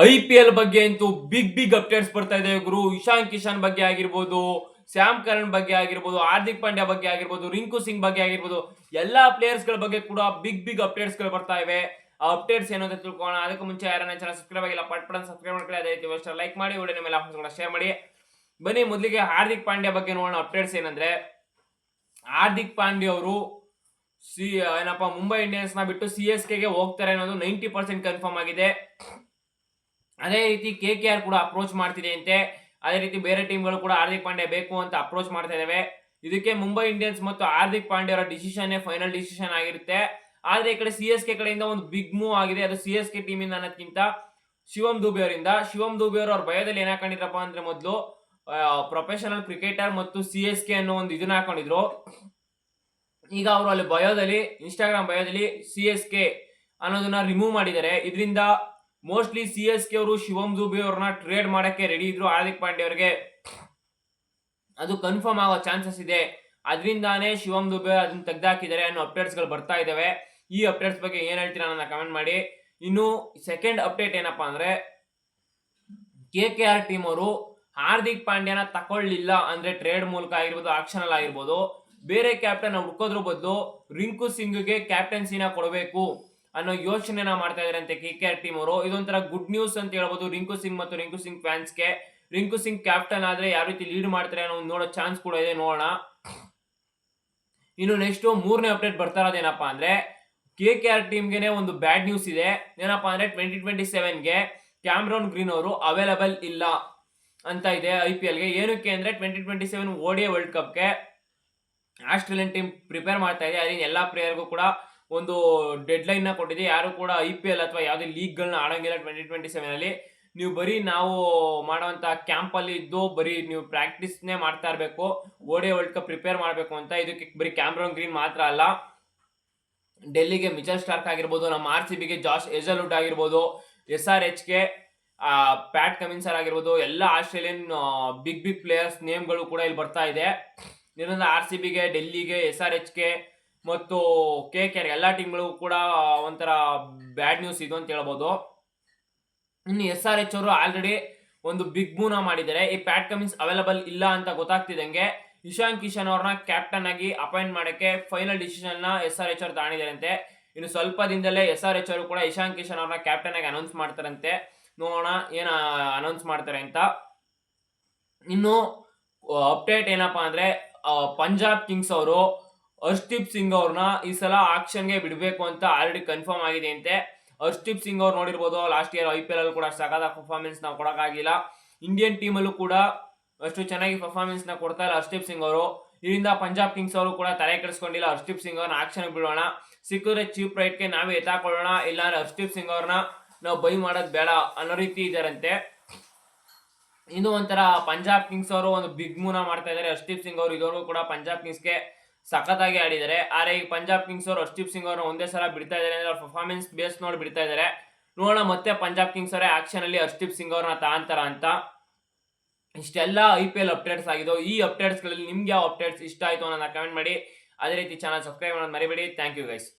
IPL ಬಗ್ಗೆ ಅಂತೂ big updates ಬರ್ತಾ ಇದೆ ಗುರು. ಇಶಾನ್ ಕಿಶನ್ ಬಗ್ಗೆ ಆಗಿರ್ಬೋದು, ಸ್ಯಾಮ್ ಕರಣ್ ಬಗ್ಗೆ ಆಗಿರ್ಬೋದು, ಹಾರ್ದಿಕ್ ಪಾಂಡ್ಯ ಬಗ್ಗೆ ಆಗಿರ್ಬೋದು, ರಿಂಕು ಸಿಂಗ್ ಬಗ್ಗೆ ಆಗಿರ್ಬೋದು, ಎಲ್ಲಾ ಪ್ಲೇಯರ್ಸ್ ಗಳ ಬಗ್ಗೆ ಕೂಡ ಬಿಗ್ ಅಪ್ಡೇಟ್ಸ್ ಗಳು ಬರ್ತಾ ಇವೆ. ಆ ಅಪ್ಡೇಟ್ಸ್ ಏನು ಅಂತ ತಿಳ್ಕೊಳ್ಳೋಣ. ಅದಕ್ಕೆ ಮುಂಚೆ ಯಾರನ್ನ ಚಾನಲ್ ಸಬ್ಸ್ಕ್ರೈಬ್ ಆಗಿಲ್ಲ ಪಟ್ ಸಬ್ಸ್ಕ್ರೈಬ್ ಮಾಡ್ಕೊಳ್ಳಿ. ಅದೇ ರೀತಿ ಲೈಕ್ ಮಾಡಿ, ವಿಡಿಯೋ ಮೇಲೆ ಶೇರ್ ಮಾಡಿ. ಬನ್ನಿ ಮೊದಲಿಗೆ ಹಾರ್ದಿಕ್ ಪಾಂಡ್ಯ ಬಗ್ಗೆ ನೋಡೋಣ. ಅಪ್ಡೇಟ್ಸ್ ಏನಂದ್ರೆ, ಹಾರ್ದಿಕ್ ಪಾಂಡ್ಯ ಅವರು ಮುಂಬೈ ಇಂಡಿಯನ್ಸ್ ನ ಬಿಟ್ಟು CSK ಗೆ ಹೋಗ್ತಾರೆ ಅನ್ನೋದು 90% ಕನ್ಫರ್ಮ್ ಆಗಿದೆ. ಅದೇ ರೀತಿ KKR ಕೂಡ ಅಪ್ರೋಚ್ ಮಾಡ್ತಿದೆ ಅಂತೆ. ಅದೇ ರೀತಿ ಬೇರೆ ಟೀಮ್ಗಳು ಕೂಡ ಹಾರ್ದಿಕ್ ಪಾಂಡ್ಯ ಬೇಕು ಅಂತ ಅಪ್ರೋಚ್ ಮಾಡ್ತಾ ಇದಾವೆ. ಇದಕ್ಕೆ ಮುಂಬೈ ಇಂಡಿಯನ್ಸ್ ಮತ್ತು ಹಾರ್ದಿಕ್ ಪಾಂಡ್ಯ ಅವರ ಡಿಸಿಷನ್ ಫೈನಲ್ ಡಿಸಿಷನ್ ಆಗಿರುತ್ತೆ. ಆದ್ರೆ ಈ ಕಡೆ CSK ಕಡೆಯಿಂದ ಒಂದು ಬಿಗ್ ಮೂವ್ ಆಗಿದೆ. ಅದು CSK ಟೀಮ್ ಇಂದ ಅನ್ನೋದಕ್ಕಿಂತ ಶಿವಮ್ ದುಬೆ ಅವರಿಂದ. ಶಿವಮ್ ದುಬೆ ಅವರು ಅವ್ರ ಭಯದಲ್ಲಿ ಏನ್ ಹಾಕೊಂಡಿದ್ರಪ್ಪ ಅಂದ್ರೆ, ಮೊದಲು ಪ್ರೊಫೆಷನಲ್ ಕ್ರಿಕೆಟರ್ ಮತ್ತು CSK ಅನ್ನೋ ಒಂದು ಇದನ್ನ ಹಾಕೊಂಡಿದ್ರು. ಈಗ ಅವರು ಅಲ್ಲಿ ಬಯೋದಲ್ಲಿ, ಇನ್ಸ್ಟಾಗ್ರಾಮ್ ಬಯೋದಲ್ಲಿ CSK ಅನ್ನೋದನ್ನ ರಿಮೂವ್ ಮಾಡಿದ್ದಾರೆ. ಇದರಿಂದ ಮೋಸ್ಟ್ಲಿ CSK ಅವರು ಶಿವಮ್ ದುಬೆ ಅವ್ರನ್ನ ಟ್ರೇಡ್ ಮಾಡಕ್ಕೆ ರೆಡಿ ಇದ್ರು. ಹಾರ್ದಿಕ್ ಪಾಂಡ್ಯ ಅವರಿಗೆ ಅದು ಕನ್ಫರ್ಮ್ ಆಗೋ ಚಾನ್ಸಸ್ ಇದೆ. ಅದರಿಂದಾನೇ ಶಿವಮ್ ದುಬೆ ಅದನ್ನ ತೆಗೆದಾಕಿದ್ದಾರೆ ಅನ್ನೋ ಅಪ್ಡೇಟ್ಸ್ ಗಳು ಬರ್ತಾ ಇದಾವೆ. ಈ ಅಪ್ಡೇಟ್ಸ್ ಬಗ್ಗೆ ಏನ್ ಹೇಳ್ತೀರಾ ನನ್ನ ಕಮೆಂಟ್ ಮಾಡಿ. ಇನ್ನು ಸೆಕೆಂಡ್ ಅಪ್ಡೇಟ್ ಏನಪ್ಪಾ ಅಂದ್ರೆ, KKR ಟೀಮ್ ಅವರು ಹಾರ್ದಿಕ್ ಪಾಂಡ್ಯನ ತಕೊಳ್ಳಿಲ್ಲ ಅಂದ್ರೆ, ಟ್ರೇಡ್ ಮೂಲಕ ಆಗಿರ್ಬೋದು, ಆಕ್ಷನ್ ಅಲ್ಲಿ ಆಗಿರ್ಬೋದು, ಬೇರೆ ಕ್ಯಾಪ್ಟನ್ ಹುಡ್ಕೋದ್ರ ಬದಲು ರಿಂಕು ಸಿಂಗ್ಗೆ ಕ್ಯಾಪ್ಟನ್ಸಿನ ಕೊಡಬೇಕು ಅನ್ನೋ ಯೋಚನೆನ ಮಾಡ್ತಾ ಇದಾರೆ ಅಂತೆ KKR ಟೀಮ್ ಅವರು. ಇದೊಂಥರ ಗುಡ್ ನ್ಯೂಸ್ ಅಂತ ಹೇಳ್ಬೋದು ರಿಂಕು ಸಿಂಗ್ ಮತ್ತು ರಿಂಕು ಸಿಂಗ್ ಫ್ಯಾನ್ಸ್ಗೆ. ರಿಂಕು ಸಿಂಗ್ ಕ್ಯಾಪ್ಟನ್ ಆದ್ರೆ ಯಾವ ರೀತಿ ಲೀಡ್ ಮಾಡ್ತಾರೆ ಅನ್ನೋ ನೋಡೋ ಚಾನ್ಸ್ ಕೂಡ ಇದೆ, ನೋಡೋಣ. ಇನ್ನು ನೆಕ್ಸ್ಟ್ ಮೂರನೇ ಅಪ್ಡೇಟ್ ಬರ್ತಾ ಇರೋದೇನಪ್ಪಾ ಅಂದ್ರೆ, KKR ಟೀಮ್ಗೆ ಒಂದು ಬ್ಯಾಡ್ ನ್ಯೂಸ್ ಇದೆ. ಏನಪ್ಪಾ ಅಂದ್ರೆ, 2027ಗೆ ಕ್ಯಾಮ್ರಾನ್ ಗ್ರೀನ್ ಅವರು ಅವೈಲಬಲ್ ಇಲ್ಲ ಅಂತ ಇದೆ IPLಗೆ. ಏನಕ್ಕೆ ಅಂದ್ರೆ, 2027 ODI ವರ್ಲ್ಡ್ ಕಪ್ಗೆ ಆಸ್ಟ್ರೇಲಿಯನ್ ಟೀಮ್ ಪ್ರಿಪೇರ್ ಮಾಡ್ತಾ ಇದೆ. ಅದರಿಂದ ಎಲ್ಲಾ ಪ್ಲೇಯರ್ಗೂ ಕೂಡ ಒಂದು ಡೆಡ್ ಲೈನ್ ನ ಕೊಟ್ಟಿದೆ. ಯಾರು ಕೂಡ IPL ಅಥವಾ ಯಾವುದೇ ಲೀಗ್ ಗಳನ್ನ ಆಡಂಗಿಲ್ಲ 2027 ಅಲ್ಲಿ. ನೀವು ಬರೀ ನಾವು ಮಾಡುವಂತ ಕ್ಯಾಂಪ್ ಅಲ್ಲಿ ಇದ್ದು ಬರೀ ನೀವು ಪ್ರಾಕ್ಟೀಸ್ನೇ ಮಾಡ್ತಾ ಇರಬೇಕು, ODI ವರ್ಲ್ಡ್ ಕಪ್ ಪ್ರಿಪೇರ್ ಮಾಡಬೇಕು ಅಂತ. ಇದಕ್ಕೆ ಬರೀ ಕ್ಯಾಮ್ರಾನ್ ಗ್ರೀನ್ ಮಾತ್ರ ಅಲ್ಲ, ಡೆಲ್ಲಿಗೆ ಮಿಚೆಲ್ ಸ್ಟಾರ್ಕ್ ಆಗಿರ್ಬೋದು, ನಮ್ಮ RCBಗೆ ಜಾಶ್ ಹೆಜಲ್ವುಡ್ ಆಗಿರ್ಬೋದು, SRHಗೆ ಪ್ಯಾಟ್ ಕಮಿನ್ಸರ್ ಆಗಿರ್ಬೋದು, ಎಲ್ಲ ಆಸ್ಟ್ರೇಲಿಯನ್ ಬಿಗ್ ಪ್ಲೇಯರ್ಸ್ ನೇಮ್ಗಳು ಕೂಡ ಇಲ್ಲಿ ಬರ್ತಾ ಇದೆ. ಇದರಿಂದ RCBಗೆ, ಡೆಲ್ಲಿಗೆ, SRHಗೆ ಮತ್ತು KKR ಎಲ್ಲಾ ಟೀಮ್ಗಳು ಕೂಡ ಒಂಥರ ಬ್ಯಾಡ್ ನ್ಯೂಸ್ ಇದು ಅಂತ ಹೇಳ್ಬೋದು. ಇನ್ನು SRH ಅವರು ಆಲ್ರೆಡಿ ಒಂದು ಬಿಗ್ ಮೂವ್ನ ಮಾಡಿದ್ದಾರೆ. ಈ ಪ್ಯಾಟ್ ಕಮಿನ್ಸ್ ಅವೈಲಬಲ್ ಇಲ್ಲ ಅಂತ ಗೊತ್ತಾಗ್ತಿದ್ದಂಗೆ ಇಶಾನ್ ಕಿಶನ್ ಅವ್ರನ್ನ ಕ್ಯಾಪ್ಟನ್ ಆಗಿ ಅಪಾಯಿಂಟ್ ಮಾಡಕ್ಕೆ ಫೈನಲ್ ಡಿಸಿಷನ್ ನ SRH ಅವರು ತಗೊಂಡಿದ್ದಾರಂತೆ. ಇನ್ನು ಸ್ವಲ್ಪ ದಿನದಲ್ಲೇ SRH ಅವರು ಕೂಡ ಇಶಾನ್ ಕಿಶನ್ ಅವ್ರನ್ನ ಕ್ಯಾಪ್ಟನ್ ಆಗಿ ಅನೌನ್ಸ್ ಮಾಡ್ತಾರಂತೆ. ನೋಡೋಣ ಏನ ಅನೌನ್ಸ್ ಮಾಡ್ತಾರೆ ಅಂತ. ಇನ್ನು ಅಪ್ಡೇಟ್ ಏನಪ್ಪಾ ಅಂದ್ರೆ, ಪಂಜಾಬ್ ಕಿಂಗ್ಸ್ ಅವರು ಹರ್ಷ್ದೀಪ್ ಸಿಂಗ್ ಅವ್ರನ್ನ ಈ ಸಲ ಆಕ್ಷನ್ಗೆ ಬಿಡಬೇಕು ಅಂತ ಆಲ್ರೆಡಿ ಕನ್ಫರ್ಮ್ ಆಗಿದೆ ಅಂತೆ. ಹರ್ಷ್ದೀಪ್ ಸಿಂಗ್ ಅವ್ರು ನೋಡಿರ್ಬೋದು, ಲಾಸ್ಟ್ ಇಯರ್ IPL ಅಲ್ಲಿ ಕೂಡ ಸಖತ್ ಪರ್ಫಾರ್ಮೆನ್ಸ್ ನಾವು ಕೊಡಕ್ಕಾಗಿಲ್ಲ. ಇಂಡಿಯನ್ ಟೀಮ್ ಅಲ್ಲೂ ಕೂಡ ಅಷ್ಟು ಚೆನ್ನಾಗಿ ಪರ್ಫಾರ್ಮೆನ್ಸ್ ನ ಕೊಡ್ತಾ ಇಲ್ಲ ಹರ್ಷ್ದೀಪ್ ಸಿಂಗ್ ಅವರು. ಇದರಿಂದ ಪಂಜಾಬ್ ಕಿಂಗ್ಸ್ ಅವರು ಕೂಡ ತಲೆ ಕೆಡಿಸ್ಕೊಂಡಿಲ್ಲ. ಹರ್ಷ್ದೀಪ್ ಸಿಂಗ್ ಅವ್ರನ್ನ ಆಕ್ಷನ್ ಬಿಡೋಣ, ಸಿಕ್ಕಿದ್ರೆ ಚೀಪ್ ರೈಟ್ಗೆ ನಾವೇ ಎತ್ತಾಕೊಳ್ಳೋಣ, ಇಲ್ಲಾಂದ್ರೆ ಹರ್ಷ್ದೀಪ್ ಸಿಂಗ್ ಅವ್ರನ್ನ ನಾವು ಬೈ ಮಾಡೋದು ಬೇಡ ಅನ್ನೋ ರೀತಿ ಇದಾರಂತೆ. ಇದು ಒಂಥರ ಪಂಜಾಬ್ ಕಿಂಗ್ಸ್ ಅವರು ಒಂದು ಬಿಗ್ ಮೂವ್ನ ಮಾಡ್ತಾ ಇದ್ದಾರೆ. ಹರ್ಷ್ದೀಪ್ ಸಿಂಗ್ ಅವರು ಇದುವರೆಗೂ ಕೂಡ ಪಂಜಾಬ್ ಕಿಂಗ್ಸ್ಗೆ ಸಖತ್ತಾಗಿ ಆಡಿದ್ದಾರೆ. ಆದ್ರೆ ಈ ಪಂಜಾಬ್ ಕಿಂಗ್ಸ್ ಅವರು ಹರ್ಷ್ದೀಪ್ ಸಿಂಗ್ ಅವ್ರನ್ನ ಒಂದೇ ಸಲ ಬಿಡ್ತಾ ಇದ್ದಾರೆ ಅಂದ್ರೆ, ಅವ್ರ ಪರ್ಫಾರ್ಮೆನ್ಸ್ ಬೇಸ್ ನೋಡಿ ಬಿಡ್ತಾ ಇದ್ದಾರೆ. ನೋಡೋಣ ಮತ್ತೆ ಪಂಜಾಬ್ ಕಿಂಗ್ಸ್ ಅವರೇ ಆಕ್ಷನ್ ಅಲ್ಲಿ ಹರ್ಷ್ದೀಪ್ ಸಿಂಗ್ ಅವ್ರನ್ನ ತಾಂತಾರ ಅಂತ. ಇಷ್ಟೆಲ್ಲ IPL ಅಪ್ಡೇಟ್ಸ್ ಆಗಿದ್ದು. ಈ ಅಪ್ಡೇಟ್ಸ್ ಗಳಲ್ಲಿ ನಿಮ್ಗೆ ಯಾವ ಅಪ್ಡೇಟ್ಸ್ ಇಷ್ಟ ಆಯ್ತು ಅನ್ನೋದನ್ನ ಕಮೆಂಟ್ ಮಾಡಿ. ಅದೇ ರೀತಿ ಚಾನಲ್ ಸಬ್ಸ್ಕ್ರೈಬ್ ಮಾಡೋದು ಮರಿಬೇಡಿ. Thank you guys.